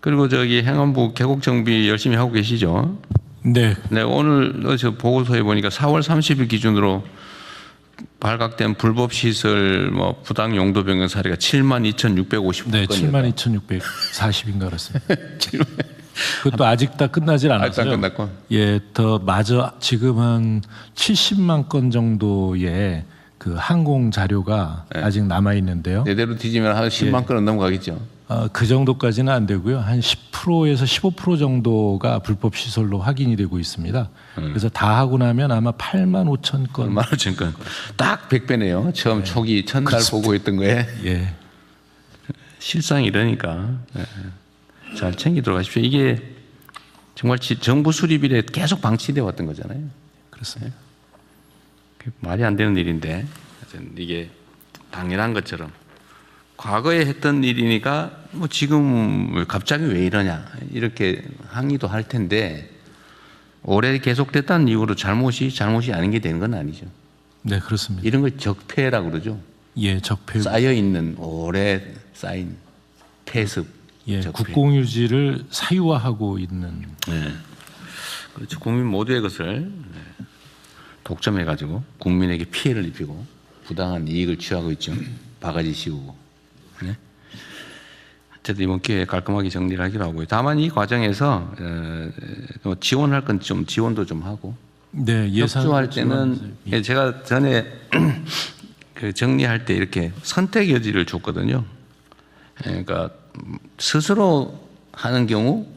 그리고 저기 행안부 계곡 정비 열심히 하고 계시죠? 네. 네, 오늘 저 보고서에 보니까 4월 30일 기준으로 발각된 불법 시설 뭐 부당 용도 변경 사례가 72,659건이요. 네, 72,640인가 그렇습니다. 그것도 아직 다 끝나질 않았어요. 아직 안 끝났고. 예, 더 마저 지금 한 70만 건 정도의 그 항공 자료가 아직 남아 있는데요. 내대로 뒤지면 한 10만 건은 넘어가겠죠. 그 정도까지는 안 되고요. 한 10%에서 15% 정도가 불법 시설로 확인이 되고 있습니다. 그래서 다 하고 나면 아마 8만 5천 건. 8만 5천 건. 딱 100배네요. 처음 초기 첫날 보고했던 거에. 예. 실상 이러니까 잘 챙기도록 하십시오. 이게 정말 정부 수립 이래 계속 방치되어 왔던 거잖아요. 그렇습니다. 말이 안 되는 일인데 이게 당연한 것처럼 과거에 했던 일이니까 뭐 지금 갑자기 왜 이러냐 이렇게 항의도 할 텐데 오래 계속됐다는 이유로 잘못이 아닌 게 되는 건 아니죠. 네, 그렇습니다. 이런 걸 적폐라고 그러죠. 예, 적폐. 쌓여 있는 오래 쌓인 폐습. 예, 적폐. 국공유지를 사유화하고 있는. 네. 그렇죠. 국민 모두의 것을 독점해 가지고 국민에게 피해를 입히고 부당한 이익을 취하고 있죠. 바가지 씌우고. 네. 어쨌든 이번 기회에 깔끔하게 정리를 하기로 하고요. 다만 이 과정에서 지원할 건 좀 지원도 좀 하고. 네, 협조할 때는 제가 전에 그 정리할 때 이렇게 선택 여지를 줬거든요. 그러니까 스스로 하는 경우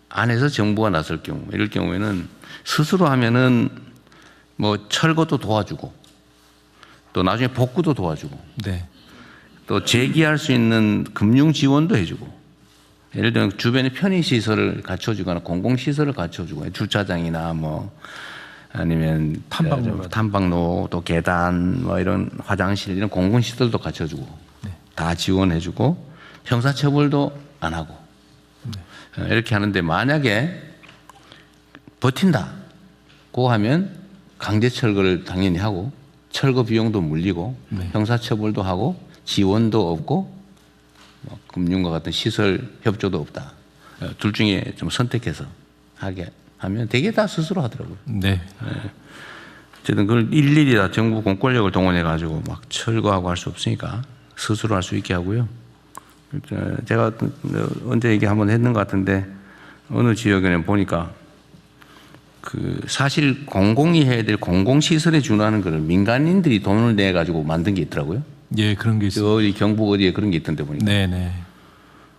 안에서 정부가 나설 경우 이럴 경우에는 스스로 하면은 뭐 철거도 도와주고 또 나중에 복구도 도와주고 네. 또 재기할 수 있는 금융 지원도 해주고 예를 들면 주변에 편의시설을 갖춰주거나 공공시설을 갖춰주고 주차장이나 뭐 아니면 탐방로 또 계단 뭐 이런 화장실 이런 공공시설도 갖춰주고 네. 다 지원해주고 형사처벌도 안 하고 이렇게 하는데 만약에 버틴다고 하면 강제 철거를 당연히 하고 철거 비용도 물리고 형사처벌도 하고 지원도 없고 뭐 금융과 같은 시설 협조도 없다. 둘 중에 좀 선택해서 하게 하면 되게 다 스스로 하더라고요. 네. 어쨌든 그걸 일일이 다 정부 공권력을 동원해 가지고 막 철거하고 할 수 없으니까 스스로 할 수 있게 하고요. 제가 언제 얘기 한번 했는 것 같은데 어느 지역에는 보니까 그 사실 공공이 해야 될 공공시설에 준하는 거를 민간인들이 돈을 내 가지고 만든 게 있더라고요. 예, 그런 게 있어요. 어디 경북 어디에 그런 게 있던데 보니까. 네네.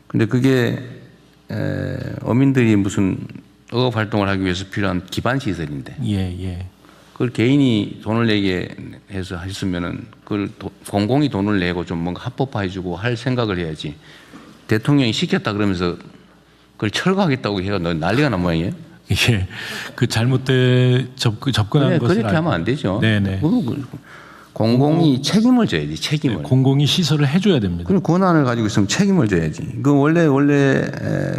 근데 그게 어민들이 무슨 어업 활동을 하기 위해서 필요한 기반 시설인데 예, 예. 그걸 개인이 돈을 내게 해서 했으면은 그걸 공공이 돈을 내고 좀 뭔가 합법화해주고 할 생각을 해야지. 대통령이 시켰다 그러면서 그걸 철거하겠다고 해가 난리가 난 모양이에요. 예. 그 잘못된 접근한 것을 그렇게 하면 안 되죠. 네네. 공공이 책임을 져야지. 책임을. 네, 공공이 시설을 해줘야 됩니다. 그리고 권한을 가지고 있으면 책임을 져야지. 그 원래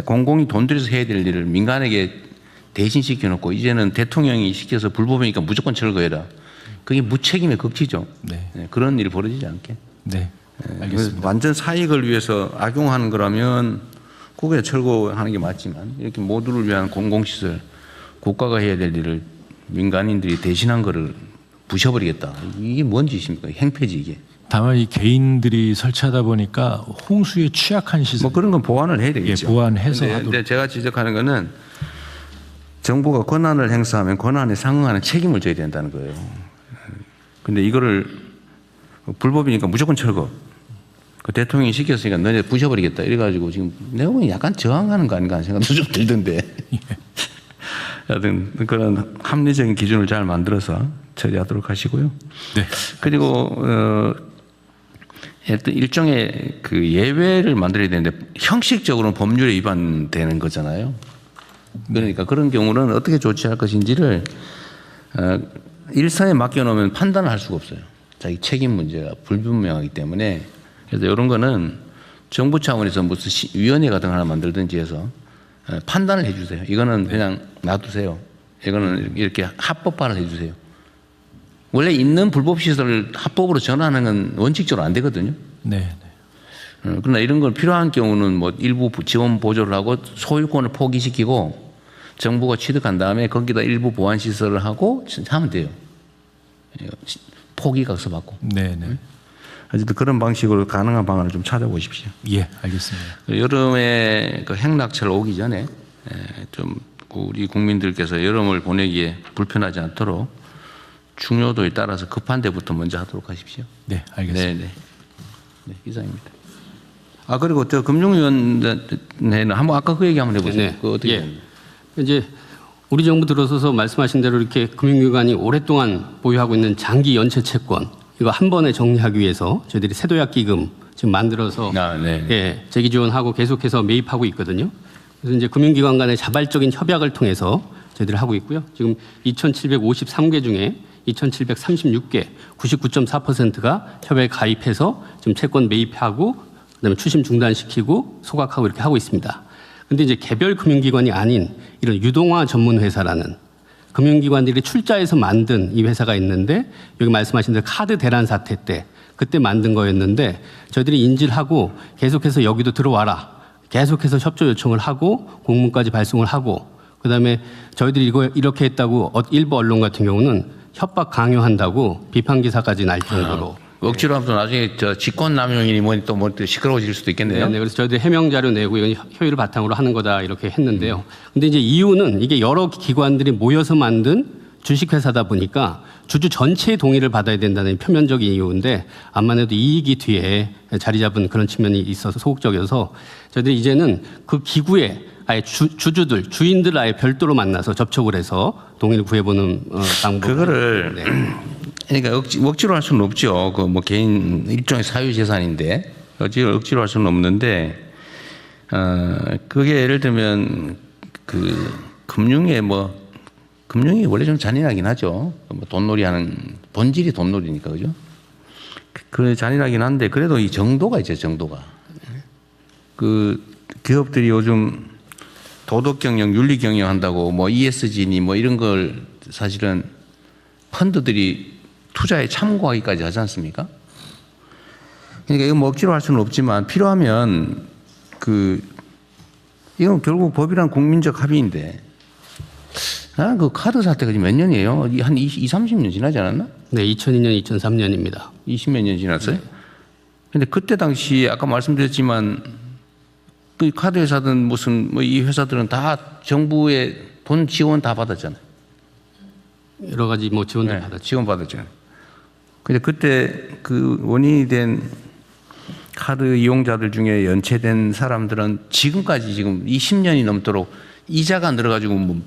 공공이 돈 들여서 해야 될 일을 민간에게 대신 시켜놓고 이제는 대통령이 시켜서 불법이니까 무조건 철거해라. 그게 무책임의 극치죠. 네. 그런 일이 벌어지지 않게. 네. 알겠습니다. 완전 사익을 위해서 악용하는 거라면 그게 철거하는 게 맞지만 이렇게 모두를 위한 공공시설 국가가 해야 될 일을 민간인들이 대신한 거를 부셔버리겠다. 이게 뭔 짓입니까? 행패지 이게. 다만 이 개인들이 설치하다 보니까 홍수에 취약한 시설. 뭐 그런 건 보완을 해야 되겠죠. 예, 보완해서 하도록. 근데 제가 지적하는 거는 정부가 권한을 행사하면 권한에 상응하는 책임을 져야 된다는 거예요. 근데 이거를 불법이니까 무조건 철거. 그 대통령이 시켰으니까 너네 부셔버리겠다. 이래가지고 지금 내용이 약간 저항하는 거 아닌가 하는 생각도 좀 들던데. 하여튼 그런 합리적인 기준을 잘 만들어서 처리하도록 하시고요. 네. 그리고 일종의 그 예외를 만들어야 되는데 형식적으로는 법률에 위반되는 거잖아요. 그러니까 그런 경우는 어떻게 조치할 것인지를 일선에 맡겨놓으면 판단을 할 수가 없어요. 자기 책임 문제가 불분명하기 때문에 그래서 이런 거는 정부 차원에서 무슨 위원회 같은 거 하나 만들든지 해서 판단을 해 주세요. 이거는 그냥 놔두세요. 이거는 이렇게 합법화를 해 주세요. 원래 있는 불법 시설을 합법으로 전환하는 건 원칙적으로 안 되거든요. 네. 그러나 이런 걸 필요한 경우는 뭐 일부 지원 보조를 하고 소유권을 포기시키고 정부가 취득한 다음에 거기다 일부 보완 시설을 하고 하면 돼요. 포기 각서 받고. 네네. 어쨌든 그런 방식으로 가능한 방안을 좀 찾아보십시오. 예, 알겠습니다. 여름에 그 행락철 오기 전에 좀 우리 국민들께서 여름을 보내기에 불편하지 않도록 중요도에 따라서 급한 데부터 먼저 하도록 하십시오. 네, 알겠습니다. 네, 이상입니다. 아 그리고 저 금융위원회는 한번 아까 그 얘기 한번 해보세요. 네. 그 어떻게? 예. 이제 우리 정부 들어서서 말씀하신 대로 이렇게 금융기관이 오랫동안 보유하고 있는 장기 연체 채권 이거 한 번에 정리하기 위해서 저희들이 세도약 기금 지금 만들어서 네. 예, 재기 지원하고 계속해서 매입하고 있거든요. 그래서 이제 금융기관 간의 자발적인 협약을 통해서 저희들이 하고 있고요. 지금 2,753개 중에 2,736개, 99.4%가 협약에 가입해서 지금 채권 매입하고 그다음에 추심 중단시키고 소각하고 이렇게 하고 있습니다. 근데 이제 개별 금융기관이 아닌 이런 유동화 전문 회사라는 금융기관들이 출자해서 만든 이 회사가 있는데 여기 말씀하신 대로 카드 대란 사태 때 그때 만든 거였는데 저희들이 인지를 하고 계속해서 여기도 들어와라. 계속해서 협조 요청을 하고 공문까지 발송을 하고 그다음에 저희들이 이거 이렇게 했다고 일부 언론 같은 경우는 협박 강요한다고 비판 기사까지 날 정도로 억지로 하면 또 나중에 저 직권남용이니 뭐니 또 시끄러워질 수도 있겠네요. 네, 그래서 저희들이 해명 자료 내고 이건 효율을 바탕으로 하는 거다 이렇게 했는데요. 근데 이제 이유는 이게 여러 기관들이 모여서 만든 주식회사다 보니까 주주 전체의 동의를 받아야 된다는 표면적인 이유인데 암만 해도 이익이 뒤에 자리 잡은 그런 측면이 있어서 소극적이어서 저희들이 이제는 그 기구에 아예 주주들, 주인들 아예 별도로 만나서 접촉을 해서 동의를 구해보는 방법. 그거를 네. 그러니까 억지로 할 수는 없죠. 그 뭐 개인 일종의 사유 재산인데 억지로 할 수는 없는데 그게 예를 들면 그 금융이 원래 좀 잔인하긴 하죠. 뭐 돈놀이하는 본질이 돈놀이니까 그죠. 그 잔인하긴 한데 그래도 이 정도가 있죠. 정도가 그 기업들이 요즘 도덕 경영, 윤리 경영 한다고 뭐 ESG니 뭐 이런 걸 사실은 펀드들이 투자에 참고하기까지 하지 않습니까? 그러니까 이거 뭐 억지로 할 수는 없지만 필요하면 이건 결국 법이란 국민적 합의인데 나는 그 카드 사태가 지금 몇 년이에요? 한 20, 30년 지나지 않았나? 네, 2002년, 2003년입니다. 20몇 년 지났어요? 근데 그때 당시 아까 말씀드렸지만 그 카드 회사든 무슨 뭐 이 회사들은 다 정부의 돈 지원 다 받았잖아요. 여러 가지 뭐 지원도 네, 받았죠. 지원 받았잖아요. 근데 그때 그 원인이 된 카드 이용자들 중에 연체된 사람들은 지금까지 지금 20년이 넘도록 이자가 늘어가지고 뭐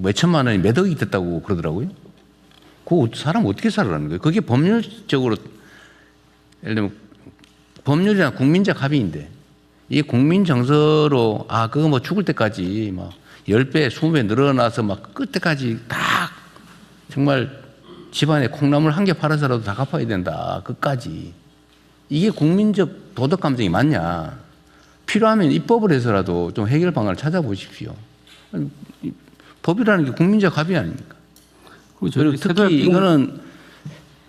몇천만 원이 몇 억이 됐다고 그러더라고요. 그 사람 어떻게 살아라는 거예요? 그게 법률적으로 예를 들면 법률이나 국민적 합의인데 이게 국민 정서로 그거 뭐 죽을 때까지 막 10배, 20배 늘어나서 막 끝때까지 다 정말 집안에 콩나물 한 개 팔아서라도 다 갚아야 된다. 끝까지. 이게 국민적 도덕 감정이 맞냐. 필요하면 입법을 해서라도 좀 해결 방안을 찾아보십시오. 법이라는 게 국민적 합의 아닙니까? 그리고 특히 이거는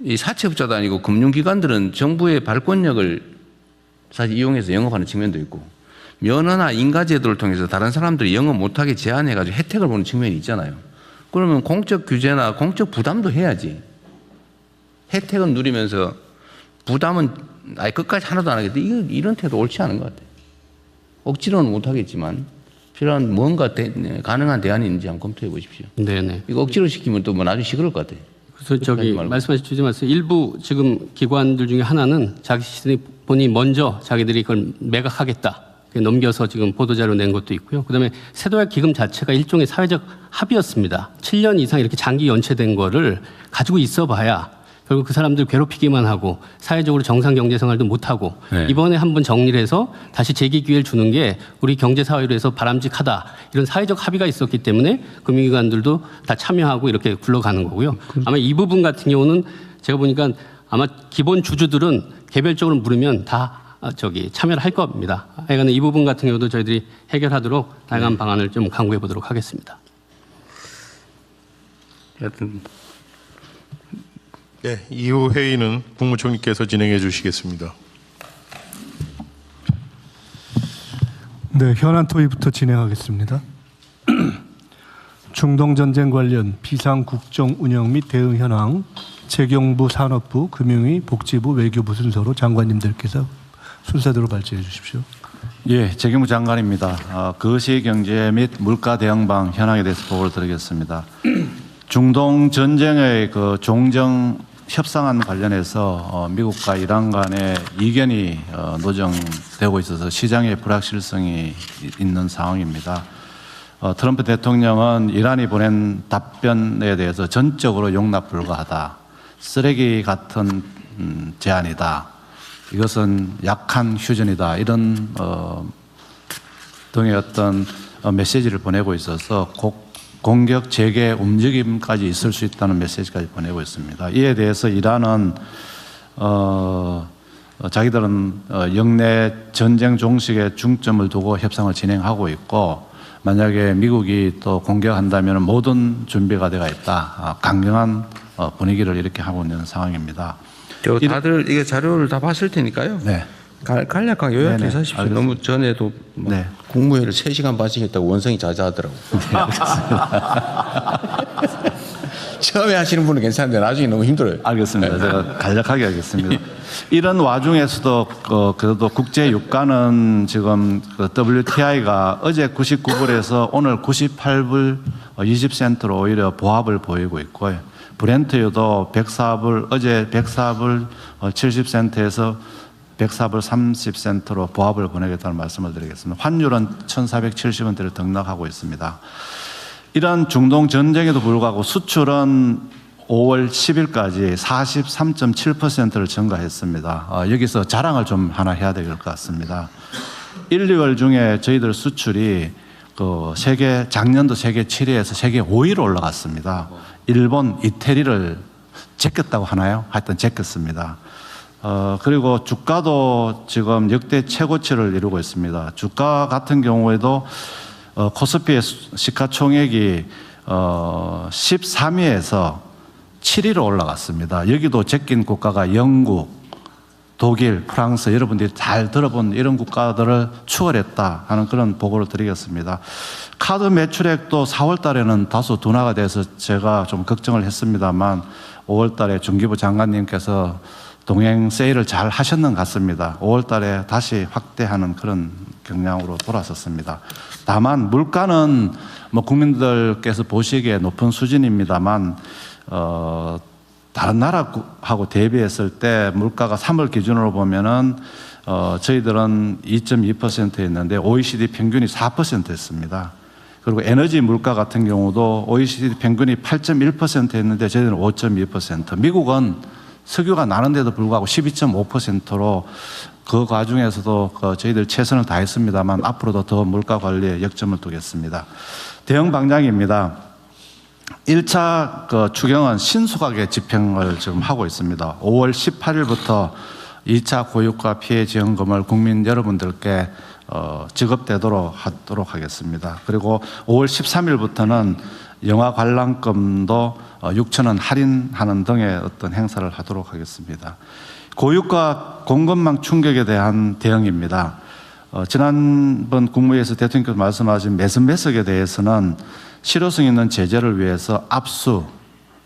이 사채업자도 아니고 금융기관들은 정부의 발권력을 사실 이용해서 영업하는 측면도 있고 면허나 인가제도를 통해서 다른 사람들이 영업 못하게 제한해가지고 혜택을 보는 측면이 있잖아요. 그러면 공적 규제나 공적 부담도 해야지. 혜택은 누리면서 부담은 아예 끝까지 하나도 안 하겠다. 이런 태도 옳지 않은 것 같아요. 억지로는 못하겠지만 필요한 뭔가 가능한 대안이 있는지 한번 검토해 보십시오. 네네. 이거 억지로 시키면 또 뭐 나중에 시끄러울 것 같아요. 그래서 저기 말씀하신 주지 마세요. 일부 지금 기관들 중에 하나는 본인이 먼저 자기들이 그걸 매각하겠다. 넘겨서 지금 보도자료 낸 것도 있고요. 그다음에 세도약 기금 자체가 일종의 사회적 합의였습니다. 7년 이상 이렇게 장기 연체된 거를 가지고 있어봐야 결국 그 사람들 괴롭히기만 하고 사회적으로 정상 경제 생활도 못하고 네. 이번에 한번 정리를 해서 다시 재기 기회를 주는 게 우리 경제 사회로 해서 바람직하다. 이런 사회적 합의가 있었기 때문에 금융기관들도 다 참여하고 이렇게 굴러가는 거고요. 아마 이 부분 같은 경우는 제가 보니까 아마 기본 주주들은 개별적으로 물으면 다 참여를 할 겁니다. 하여간 이 부분 같은 경우도 저희들이 해결하도록 다양한 방안을 좀 강구해 보도록 하겠습니다. 하여튼 네, 이후 회의는 국무총리께서 진행해 주시겠습니다. 네, 현안 토의부터 진행하겠습니다. 중동전쟁 관련 비상국정 운영 및 대응 현황 재경부 산업부, 금융위, 복지부, 외교부 순서로 장관님들께서 순서대로 발제해 주십시오. 예, 재경부 장관입니다. 거시경제 및 물가 대응방 현황에 대해서 보고를 드리겠습니다. 중동 전쟁의 그 종정 협상안 관련해서 미국과 이란 간의 이견이 노정되고 있어서 시장의 불확실성이 있는 상황입니다. 트럼프 대통령은 이란이 보낸 답변에 대해서 전적으로 용납 불가하다. 쓰레기 같은 제안이다. 이것은 약한 휴전이다. 이런 등의 어떤 메시지를 보내고 있어서 공격 재개 움직임까지 있을 수 있다는 메시지까지 보내고 있습니다. 이에 대해서 이란은 자기들은 영내 전쟁 종식에 중점을 두고 협상을 진행하고 있고, 만약에 미국이 또 공격한다면 모든 준비가 되어 있다. 강경한 분위기를 이렇게 하고 있는 상황입니다. 다들 이게 자료를 다 봤을 테니까요. 네. 간략하게 요약해서 하십시오. 알겠습니다. 너무 전에도 네. 국무회의를 3시간 반씩 했다고 원성이 자자하더라고. 처음에 하시는 분은 괜찮은데 나중에 너무 힘들어요. 알겠습니다. 제가 간략하게 하겠습니다. 이런 와중에서도 그래도 국제 유가는 지금 WTI가 어제 99불에서 오늘 98불 20센트로 오히려 보합을 보이고 있고요. 브렌트유도 104불, 어제 104불 70센트에서 104불 30센트로 보합을 보내겠다는 말씀을 드리겠습니다. 환율은 1,470원대를 등락하고 있습니다. 이런 중동 전쟁에도 불구하고 수출은 5월 10일까지 43.7%를 증가했습니다. 여기서 자랑을 좀 하나 해야 될 것 같습니다. 1, 2월 중에 저희들 수출이 작년도 세계 7위에서 세계 5위로 올라갔습니다. 일본, 이태리를 제꼈다고 하나요? 하여튼 제꼈습니다. 그리고 주가도 지금 역대 최고치를 이루고 있습니다. 주가 같은 경우에도 코스피의 시가총액이 13위에서 7위로 올라갔습니다. 여기도 제낀 국가가 영국, 독일, 프랑스, 여러분들이 잘 들어본 이런 국가들을 추월했다 하는 그런 보고를 드리겠습니다. 카드 매출액도 4월 달에는 다소 둔화가 돼서 제가 좀 걱정을 했습니다만 5월 달에 중기부 장관님께서 동행 세일을 잘 하셨는 것 같습니다. 5월 달에 다시 확대하는 그런 경향으로 돌아섰습니다. 다만 물가는 뭐 국민들께서 보시기에 높은 수준입니다만 다른 나라하고 대비했을 때 물가가 3월 기준으로 보면은 저희들은 2.2%였는데 OECD 평균이 4%였습니다. 그리고 에너지 물가 같은 경우도 OECD 평균이 8.1%였는데 저희들은 5.2%. 미국은 석유가 나는데도 불구하고 12.5%로 그 과정에서도 저희들 최선을 다했습니다만 앞으로도 더 물가 관리에 역점을 두겠습니다. 대응 방향입니다. 1차 추경은 신속하게 집행을 지금 하고 있습니다. 5월 18일부터 2차 고유가 피해 지원금을 국민 여러분들께 지급되도록 하도록 하겠습니다. 그리고 5월 13일부터는 영화 관람금도 6,000원 할인하는 등의 어떤 행사를 하도록 하겠습니다. 고유가 공급망 충격에 대한 대응입니다. 지난번 국무회의에서 대통령께서 말씀하신 매석에 대해서는 실효성 있는 제재를 위해서 압수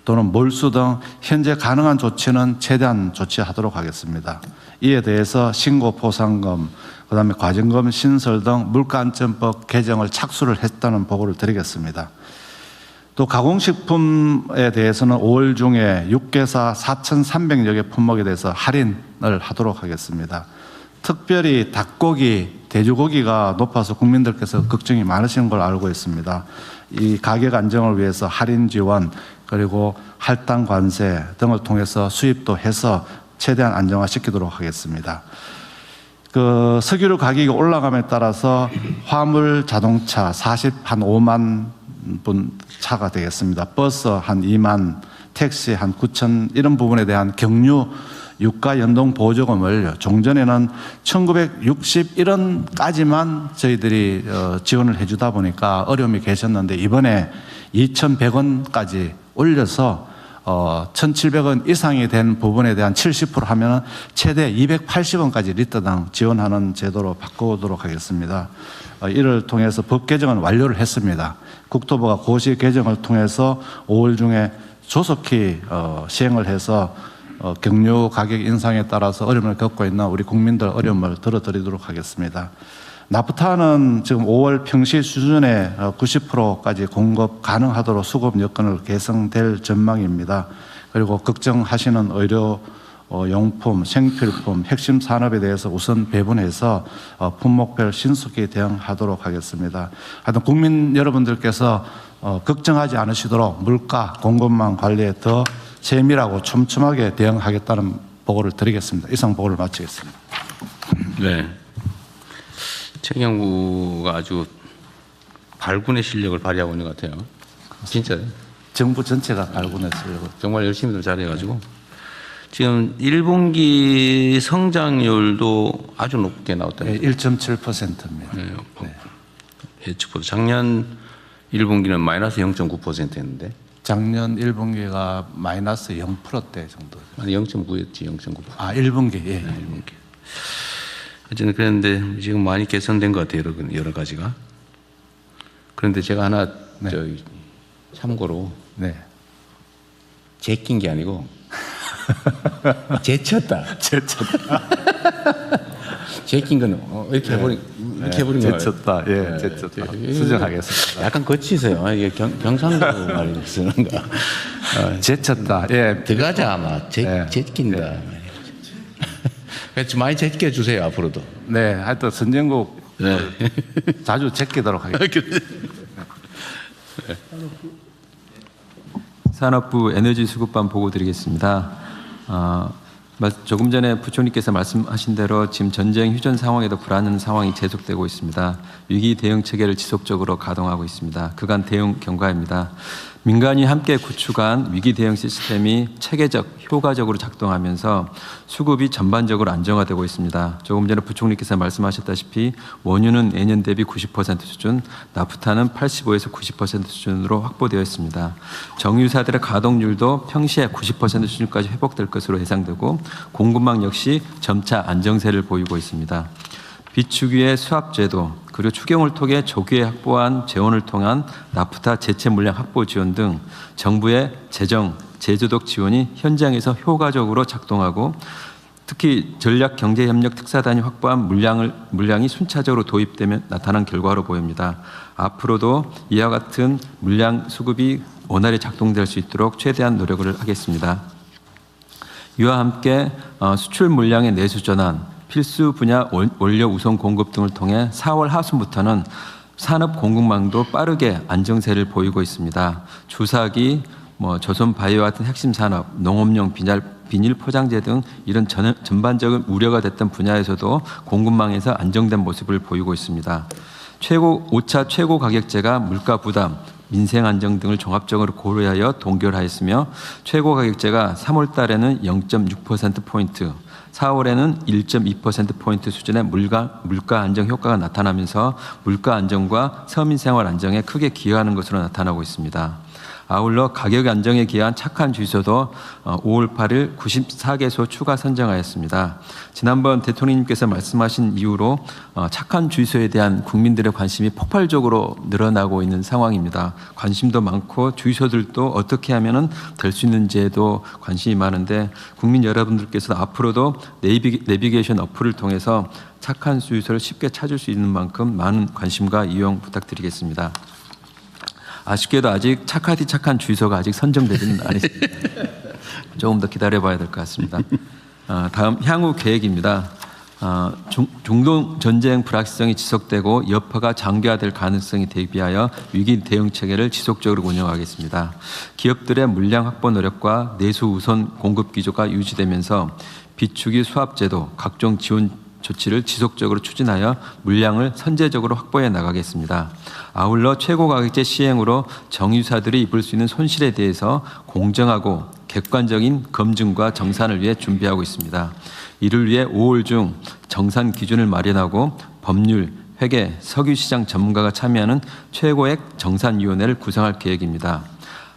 또는 몰수 등 현재 가능한 조치는 최대한 조치하도록 하겠습니다. 이에 대해서 신고 포상금, 그다음에 과징금 신설 등 물가안전법 개정을 착수를 했다는 보고를 드리겠습니다. 또 가공식품에 대해서는 5월 중에 육개사 4,300여 개 품목에 대해서 할인을 하도록 하겠습니다. 특별히 닭고기, 돼지고기가 높아서 국민들께서 걱정이 많으신 걸 알고 있습니다. 이 가격 안정을 위해서 할인 지원 그리고 할당 관세 등을 통해서 수입도 해서 최대한 안정화시키도록 하겠습니다. 석유류 가격이 올라감에 따라서 화물 자동차 5만 분 차가 되겠습니다. 버스 한 2만, 택시 한 9천 이런 부분에 대한 경유 유가 연동 보조금을 종전에는 1961원까지만 저희들이 지원을 해주다 보니까 어려움이 계셨는데 이번에 2,100원까지 올려서 1,700원 이상이 된 부분에 대한 70% 하면 최대 280원까지 리터당 지원하는 제도로 바꾸도록 하겠습니다. 이를 통해서 법 개정은 완료를 했습니다. 국토부가 고시 개정을 통해서 5월 중에 조속히 시행을 해서 경유 가격 인상에 따라서 어려움을 겪고 있는 우리 국민들 어려움을 덜어드리도록 하겠습니다. 나프타는 지금 5월 평시 수준의 90%까지 공급 가능하도록 수급 여건을 개선될 전망입니다. 그리고 걱정하시는 의료 용품, 생필품, 핵심 산업에 대해서 우선 배분해서 품목별 신속히 대응하도록 하겠습니다. 하여튼 국민 여러분들께서 걱정하지 않으시도록 물가 공급망 관리에 더 세밀하고 촘촘하게 대응하겠다는 보고를 드리겠습니다. 이상 보고를 마치겠습니다. 네. 최경부가 아주 발군의 실력을 발휘하고 있는 것 같아요. 진짜요. 정부 전체가 발군했어요. 정말 열심히들 잘해가지고 지금 1분기 성장률도 아주 높게 나왔다. 네, 1.7%입니다. 네. 예측보다 작년 1분기는 마이너스 0.9%였는데 작년 1분기가 마이너스 0%대 정도. 아니 0.9였지 0.9%. 아, 1분기. 예. 1분기. 어쨌든 그랬는데 지금 많이 개선된 것 같아요. 여러 가지가. 그런데 제가 하나 네. 저기 참고로 네. 제낀 게 아니고 제쳤다. 제낀 거는 이렇게 해버린 거예요. 제쳤다. 예, 제쳤다. 수정하겠습니다. 약간 거치세요. 이게 경상도 말이 쓰는 거. 제쳤다. 예. 들어가자 아마 제낀다. 그래서 많이 제껴 주세요 앞으로도. 네, 하여튼 선진국 네. 자주 제끼도록 하겠습니다. 산업부 에너지 수급반 보고 드리겠습니다. 조금 전에 부총리께서 말씀하신 대로 지금 전쟁 휴전 상황에도 불안한 상황이 계속되고 있습니다. 위기 대응 체계를 지속적으로 가동하고 있습니다. 그간 대응 경과입니다. 민간이 함께 구축한 위기 대응 시스템이 체계적, 효과적으로 작동하면서 수급이 전반적으로 안정화되고 있습니다. 조금 전에 부총리께서 말씀하셨다시피 원유는 예년 대비 90% 수준, 나프타는 85에서 90% 수준으로 확보되어 있습니다. 정유사들의 가동률도 평시에 90% 수준까지 회복될 것으로 예상되고 공급망 역시 점차 안정세를 보이고 있습니다. 비축유의 수합제도 그리고 추경을 통해 조기에 확보한 재원을 통한 나프타 제체 물량 확보 지원 등 정부의 재정, 제조적 지원이 현장에서 효과적으로 작동하고 특히 전략경제협력 특사단이 확보한 물량이 순차적으로 도입되며 나타난 결과로 보입니다. 앞으로도 이와 같은 물량 수급이 원활히 작동될 수 있도록 최대한 노력을 하겠습니다. 이와 함께 수출 물량의 내수 전환, 필수 분야 원료 우선 공급 등을 통해 4월 하순부터는 산업 공급망도 빠르게 안정세를 보이고 있습니다. 주사기, 조선 바이오 같은 핵심 산업, 농업용 비닐 포장재 등 이런 전반적인 우려가 됐던 분야에서도 공급망에서 안정된 모습을 보이고 있습니다. 5차 최고 가격제가 물가 부담, 민생 안정 등을 종합적으로 고려하여 동결하였으며 최고 가격제가 3월 달에는 0.6%포인트, 4월에는 1.2%포인트 수준의 물가 안정 효과가 나타나면서 물가 안정과 서민 생활 안정에 크게 기여하는 것으로 나타나고 있습니다. 아울러 가격 안정에 기여한 착한 주유소도 5월 8일 94개소 추가 선정하였습니다. 지난번 대통령님께서 말씀하신 이후로 착한 주유소에 대한 국민들의 관심이 폭발적으로 늘어나고 있는 상황입니다. 관심도 많고 주유소들도 어떻게 하면 될 수 있는지에도 관심이 많은데 국민 여러분들께서 앞으로도 내비게이션 어플을 통해서 착한 주유소를 쉽게 찾을 수 있는 만큼 많은 관심과 이용 부탁드리겠습니다. 아쉽게도 아직 착한 주유소가 아직 선정되지는 않았습니다. 조금 더 기다려봐야 될 것 같습니다. 다음 향후 계획입니다. 중동 전쟁 불확실성이 지속되고 여파가 장기화될 가능성에 대비하여 위기 대응 체계를 지속적으로 운영하겠습니다. 기업들의 물량 확보 노력과 내수 우선 공급 기조가 유지되면서 비축유 수합제도, 각종 지원 조치를 지속적으로 추진하여 물량을 선제적으로 확보해 나가겠습니다. 아울러 최고가격제 시행으로 정유사들이 입을 수 있는 손실에 대해서 공정하고 객관적인 검증과 정산을 위해 준비하고 있습니다. 이를 위해 5월 중 정산 기준을 마련하고 법률, 회계, 석유시장 전문가가 참여하는 최고액 정산위원회를 구성할 계획입니다.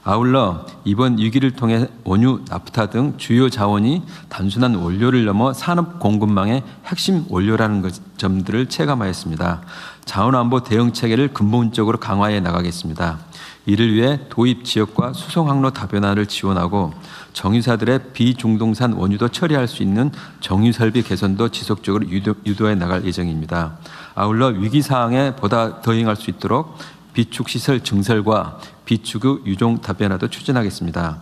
아울러 이번 위기를 통해 원유, 나프타 등 주요 자원이 단순한 원료를 넘어 산업 공급망의 핵심 원료라는 점들을 체감하였습니다. 자원안보 대응 체계를 근본적으로 강화해 나가겠습니다. 이를 위해 도입 지역과 수송 항로 다변화를 지원하고 정유사들의 비중동산 원유도 처리할 수 있는 정유 설비 개선도 지속적으로 유도해 나갈 예정입니다. 아울러 위기 사항에 보다 더행할 수 있도록 비축 시설 증설과 비축의 유종 다변화도 추진하겠습니다.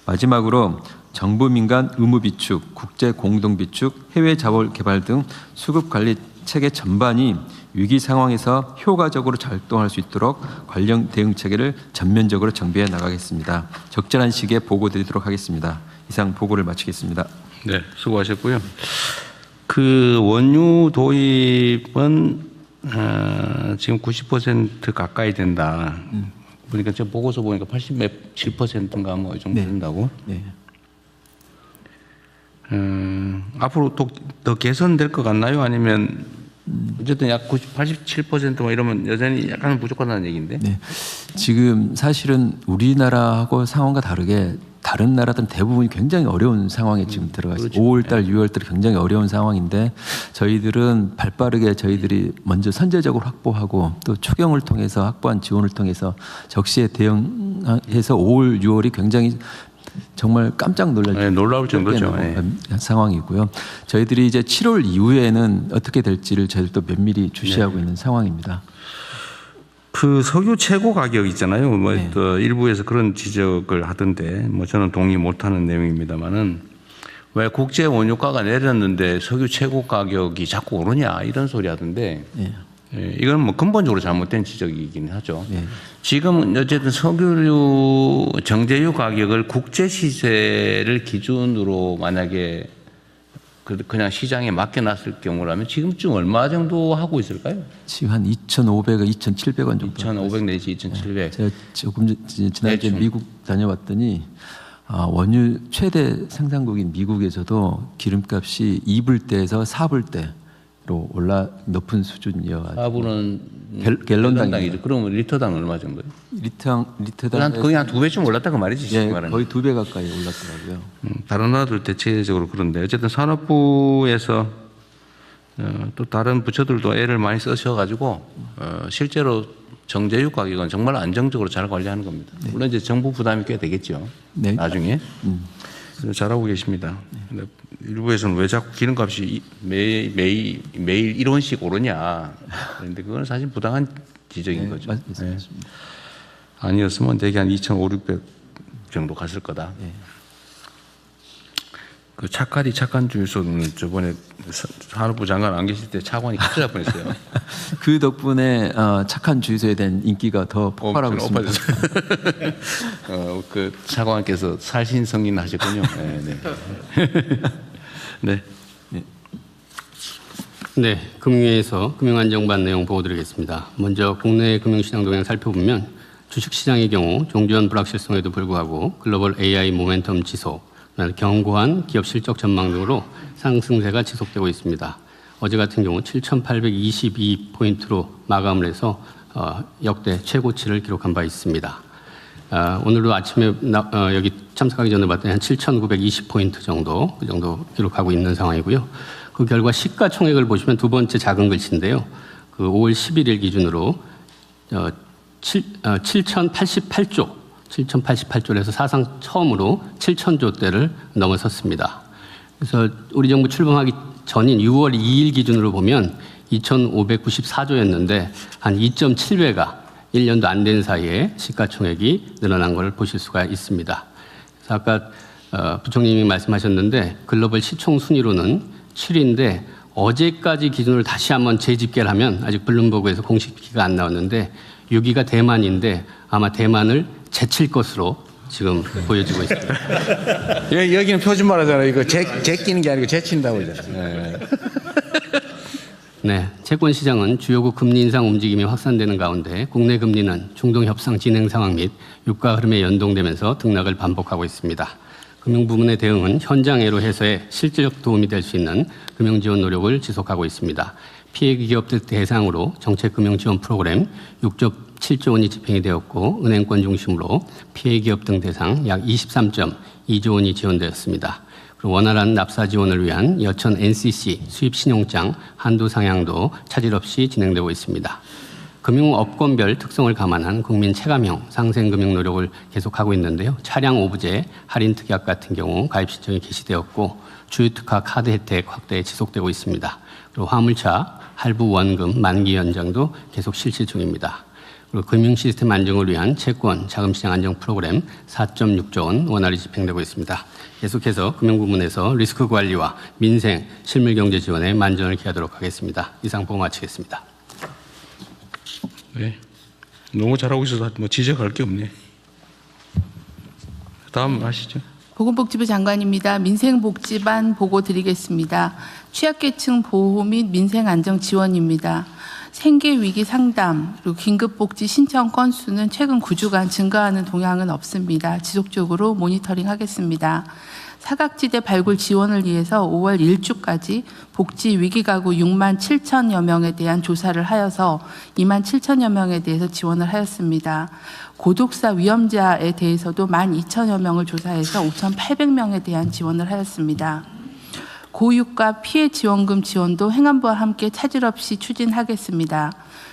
마지막으로 정부 민간 의무 비축, 국제 공동 비축, 해외 자원 개발 등 수급 관리 체계 전반이 위기 상황에서 효과적으로 작동할 수 있도록 관련 대응 체계를 전면적으로 정비해 나가겠습니다. 적절한 시기에 보고 드리도록 하겠습니다. 이상 보고를 마치겠습니다. 네, 수고하셨고요. 그 원유 도입은 지금 90% 가까이 된다. 그러니까 저 보고서 보니까 87%인가 뭐 이 정도 된다고. 네. 앞으로 더 개선될 것 같나요? 아니면 어쨌든 약 87%뭐 이러면 여전히 약간 부족하다는 얘기인데. 네. 지금 사실은 우리나라하고 상황과 다르게 다른 나라들은 대부분이 굉장히 어려운 상황에 지금 들어가 있습니다. 그렇죠. 5월달, 6월달 굉장히 어려운 상황인데 저희들은 발빠르게 저희들이 먼저 선제적으로 확보하고 또 추경을 통해서 확보한 지원을 통해서 적시에 대응해서 5월, 6월이 굉장히 정말 깜짝 놀랄 네, 놀라울 정도죠. 상황이고요. 저희들이 이제 7월 이후에는 어떻게 될지를 저희들도 면밀히 주시하고 있는 상황입니다. 그 석유 최고 가격 있잖아요. 뭐 네. 또 일부에서 그런 지적을 하던데 뭐 저는 동의 못하는 내용입니다만은 왜 국제 원유가가 내렸는데 석유 최고 가격이 자꾸 오르냐 이런 소리 하던데 네. 예, 이건 뭐 근본적으로 잘못된 지적이긴 하죠. 네. 지금 어쨌든 석유류 정제유 가격을 국제 시세를 기준으로 만약에 그냥 시장에 맡겨놨을 경우라면 지금쯤 얼마 정도 하고 있을까요? 지금 한 2,500원, 2,700원 정도. 2,500 내지 2,700. 제가 조금 지난주에 대충. 미국 다녀왔더니 원유 최대 생산국인 미국에서도 기름값이 2불대에서 4불대로 높은 수준이어가지고 하부는 갤런당이죠. 그러면 리터당 얼마 정도예요? 리터당 거의 한 2배 좀 올랐다 그 말이지. 예, 지금 말하는. 거의 2배 가까이 올랐더라고요. 다른 나라들 대체적으로 그런데 어쨌든 산업부에서 또 다른 부처들도 애를 많이 쓰셔가지고 실제로 정제유 가격은 정말 안정적으로 잘 관리하는 겁니다. 물론 이제 정부 부담이 꽤 되겠죠. 네. 나중에 잘하고 계십니다. 근데 일부에서는 왜 자꾸 기름값이 매일 1원씩 오르냐. 그런데 그건 사실 부당한 지적인 거죠. 맞습니다. 아니었으면 대개 한 2,500, 600 정도 갔을 거다. 네. 그 착한 주유소는 저번에 산업부 장관 안 계실 때 차관이 갑자기 날 뻔했어요. 그 덕분에 착한 주유소에 대한 인기가 더 폭발하고 있습니다. 그 차관께서 살신성인 하셨군요. 네. 네. 네, 금융위에서 금융안정반 내용 보고드리겠습니다. 먼저 국내 금융시장 동향 살펴보면 주식시장의 경우 종전 불확실성에도 불구하고 글로벌 AI 모멘텀 지속, 견고한 기업 실적 전망 등으로 상승세가 지속되고 있습니다. 어제 같은 경우 7,822포인트로 마감을 해서 역대 최고치를 기록한 바 있습니다. 오늘도 아침에 여기 참석하기 전에 봤더니 한 7,920포인트 정도, 그 정도 기록하고 있는 상황이고요. 그 결과 시가총액을 보시면 두 번째 작은 글씨인데요. 그 5월 11일 기준으로 7,088조에서 사상 처음으로 7,000조대를 넘어섰습니다. 그래서 우리 정부 출범하기 전인 6월 2일 기준으로 보면 2,594조였는데 한 2.7배가 1년도 안 된 사이에 시가총액이 늘어난 걸 보실 수가 있습니다. 그래서 아까 부총님이 말씀하셨는데 글로벌 시총 순위로는 7위인데 어제까지 기준으로 다시 한번 재집계를 하면 아직 블룸버그에서 공식 키가 안 나왔는데 6위가 대만인데 아마 대만을 제칠 것으로 지금 보여지고 있습니다. 여기는 표준말 하잖아요. 이거 제끼는 게 아니고 제친다고 그러잖아요. 네, 채권 시장은 주요국 금리 인상 움직임이 확산되는 가운데 국내 금리는 중동 협상 진행 상황 및 유가 흐름에 연동되면서 등락을 반복하고 있습니다. 금융 부문의 대응은 현장애로 해소에 실질적 도움이 될 수 있는 금융 지원 노력을 지속하고 있습니다. 피해 기업들 대상으로 정책 금융 지원 프로그램 6조 7조 원이 집행이 되었고 은행권 중심으로 피해 기업 등 대상 약 23.2조 원이 지원되었습니다. 그리고 원활한 납사 지원을 위한 여천 NCC 수입 신용장 한도 상향도 차질 없이 진행되고 있습니다. 금융업권별 특성을 감안한 국민 체감형 상생금융 노력을 계속하고 있는데요. 차량 오부제 할인 특약 같은 경우 가입 신청이 개시되었고 주유특화 카드 혜택 확대 지속되고 있습니다. 그리고 화물차 할부 원금 만기 연장도 계속 실시 중입니다. 그리고 금융 시스템 안정을 위한 채권 자금시장 안정 프로그램 4.6조 원 원활히 집행되고 있습니다. 계속해서 금융 부문에서 리스크 관리와 민생 실물 경제 지원에 만전을 기하도록 하겠습니다. 이상 보고 마치겠습니다. 네. 너무 잘하고 있어서 뭐 지적할 게 없네. 다음 하시죠. 보건복지부 장관입니다. 민생복지반 보고 드리겠습니다. 취약계층 보호 및 민생안정 지원입니다. 생계위기 상담 그리고 긴급복지 신청 건수는 최근 9주간 증가하는 동향은 없습니다. 지속적으로 모니터링하겠습니다. 사각지대 발굴 지원을 위해서 5월 1주까지 복지 위기가구 6만 7천여 명에 대한 조사를 하여서 2만 7천여 명에 대해서 지원을 하였습니다. 고독사 위험자에 대해서도 1만 2천여 명을 조사해서 5,800명에 대한 지원을 하였습니다. 고육과 피해 지원금 지원도 행안부와 함께 차질 없이 추진하겠습니다.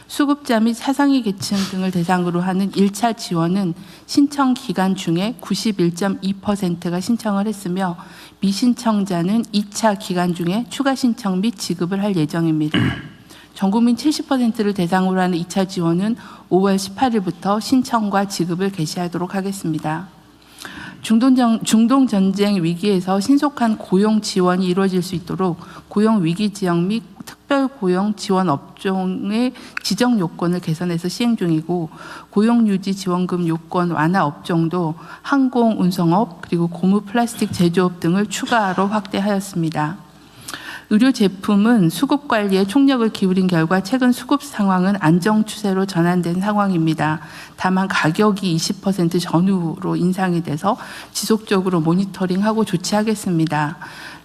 수급자 및 사상위 계층 등을 대상으로 하는 1차 지원은 신청 기간 중에 91.2%가 신청을 했으며 미신청자는 2차 기간 중에 추가 신청 및 지급을 할 예정입니다. 전국민 70%를 대상으로 하는 2차 지원은 5월 18일부터 신청과 지급을 개시하도록 하겠습니다. 중동전쟁 위기에서 신속한 고용 지원이 이루어질 수 있도록 고용위기 지역 및 특별고용 지원 업종의 지정 요건을 개선해서 시행 중이고 고용유지 지원금 요건 완화 업종도 항공, 운송업 그리고 고무 플라스틱 제조업 등을 추가로 확대하였습니다. 의료 제품은 수급 관리에 총력을 기울인 결과 최근 수급 상황은 안정 추세로 전환된 상황입니다. 다만 가격이 20% 전후로 인상이 돼서 지속적으로 모니터링하고 조치하겠습니다.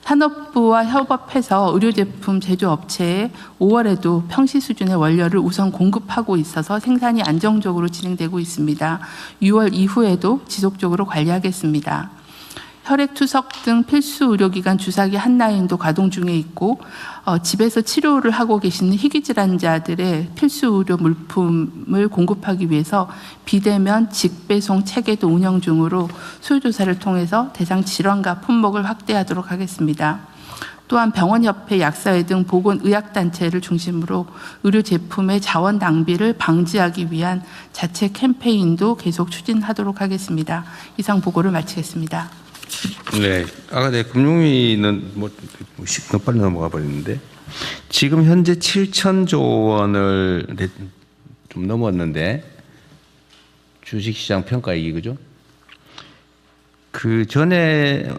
산업부와 협업해서 의료제품 제조업체에 5월에도 평시 수준의 원료를 우선 공급하고 있어서 생산이 안정적으로 진행되고 있습니다. 6월 이후에도 지속적으로 관리하겠습니다. 혈액투석 등 필수 의료기관 주사기 한라인도 가동 중에 있고 집에서 치료를 하고 계시는 희귀질환자들의 필수 의료 물품을 공급하기 위해서 비대면 직배송 체계도 운영 중으로 수요조사를 통해서 대상 질환과 품목을 확대하도록 하겠습니다. 또한 병원협회, 약사회 등 보건의학단체를 중심으로 의료제품의 자원 낭비를 방지하기 위한 자체 캠페인도 계속 추진하도록 하겠습니다. 이상 보고를 마치겠습니다. 네, 아까 내 금융위는 너무 빨리 넘어가 버렸는데 지금 현재 7천조 원을 좀 넘었는데 주식시장 평가이익이 그죠? 그 전에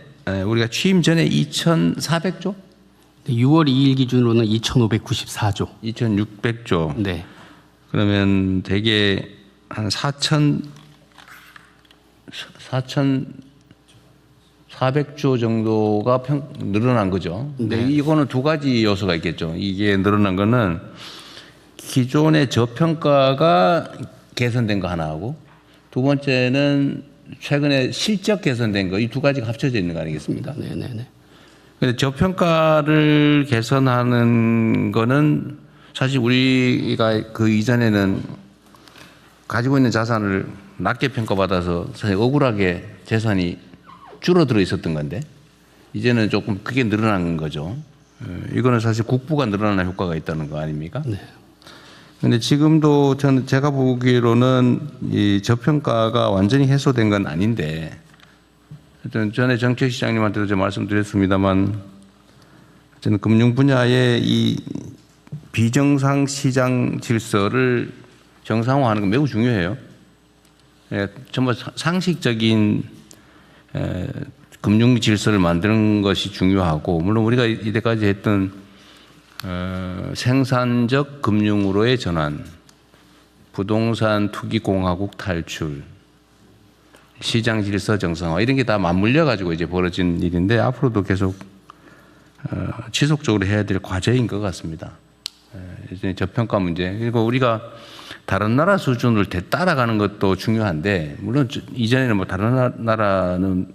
우리가 취임 전에 2,400조? 6월 2일 기준으로는 2,594조. 2,600조. 네. 그러면 대개 한 4,400조 정도가 늘어난 거죠. 근데 네. 이거는 두 가지 요소가 있겠죠. 이게 늘어난 거는 기존의 저평가가 개선된 거 하나하고 두 번째는 최근에 실적 개선된 거 이 두 가지가 합쳐져 있는 거 아니겠습니까? 네네네. 근데 저평가를 개선하는 거는 사실 우리가 그 이전에는 가지고 있는 자산을 낮게 평가받아서 사실 억울하게 재산이 줄어들어 있었던 건데 이제는 조금 그게 늘어난 거죠. 이거는 사실 국부가 늘어나는 효과가 있다는 거 아닙니까? 네. 근데 지금도 제가 보기로는 이 저평가가 완전히 해소된 건 아닌데 하여튼 전에 정책시장님한테도 제가 말씀드렸습니다만 저는 금융 분야의 이 비정상 시장 질서를 정상화하는 건 매우 중요해요. 전부 상식적인 금융 질서를 만드는 것이 중요하고 물론 우리가 이때까지 했던 생산적 금융으로의 전환, 부동산 투기 공화국 탈출, 시장 질서 정상화 이런 게 다 맞물려 가지고 이제 벌어진 일인데 앞으로도 계속 지속적으로 해야 될 과제인 것 같습니다. 이제 저평가 문제. 그리고 우리가 다른 나라 수준을 따라가는 것도 중요한데, 물론 이전에는 뭐 다른 나라는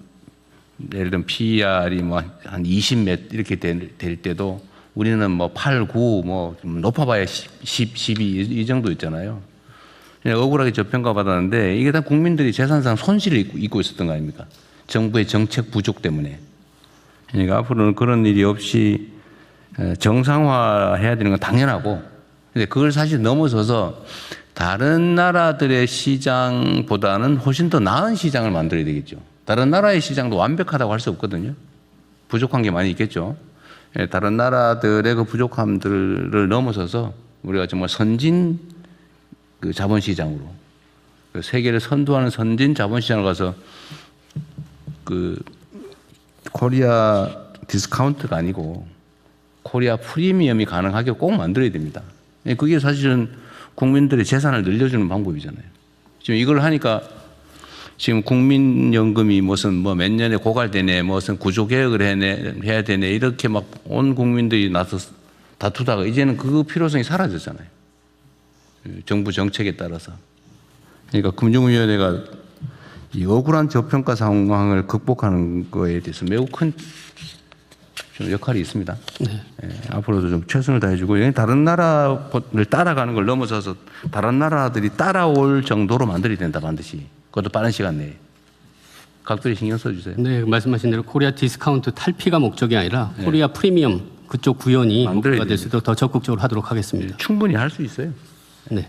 예를 들면 PER이 뭐 한 20몇 이렇게 될 때도 우리는 뭐 8, 9, 뭐 높아봐야 10, 12 이 정도 있잖아요. 그냥 억울하게 저평가 받았는데 이게 다 국민들이 재산상 손실을 입고 있었던 거 아닙니까? 정부의 정책 부족 때문에. 그러니까 앞으로는 그런 일이 없이 정상화해야 되는 건 당연하고, 근데 그걸 사실 넘어서서 다른 나라들의 시장보다는 훨씬 더 나은 시장을 만들어야 되겠죠. 다른 나라의 시장도 완벽하다고 할 수 없거든요. 부족한 게 많이 있겠죠. 다른 나라들의 그 부족함들을 넘어서서 우리가 정말 선진 그 자본시장으로, 세계를 선도하는 선진 자본시장으로 가서 그 코리아 디스카운트가 아니고 코리아 프리미엄이 가능하게 꼭 만들어야 됩니다. 그게 사실은 국민들의 재산을 늘려주는 방법이잖아요. 지금 이걸 하니까 지금 국민연금이 무슨 뭐 몇 년에 고갈되네, 무슨 구조개혁을 해야 되네, 이렇게 막 온 국민들이 나서 다투다가 이제는 그 필요성이 사라졌잖아요. 정부 정책에 따라서. 그러니까 금융위원회가 이 억울한 저평가 상황을 극복하는 거에 대해서 매우 큰 좀 역할이 있습니다. 네. 앞으로도 좀 최선을 다해주고, 다른 나라를 따라가는 걸 넘어서서 다른 나라들이 따라올 정도로 만들어야 된다, 반드시. 그것도 빠른 시간 내에. 각별히 신경 써주세요. 네, 말씀하신 대로 코리아 디스카운트 탈피가 목적이 아니라 코리아 프리미엄 그쪽 구현이 만들어야 목표가 될 수 있도록 더 적극적으로 하도록 하겠습니다. 충분히 할 수 있어요. 네.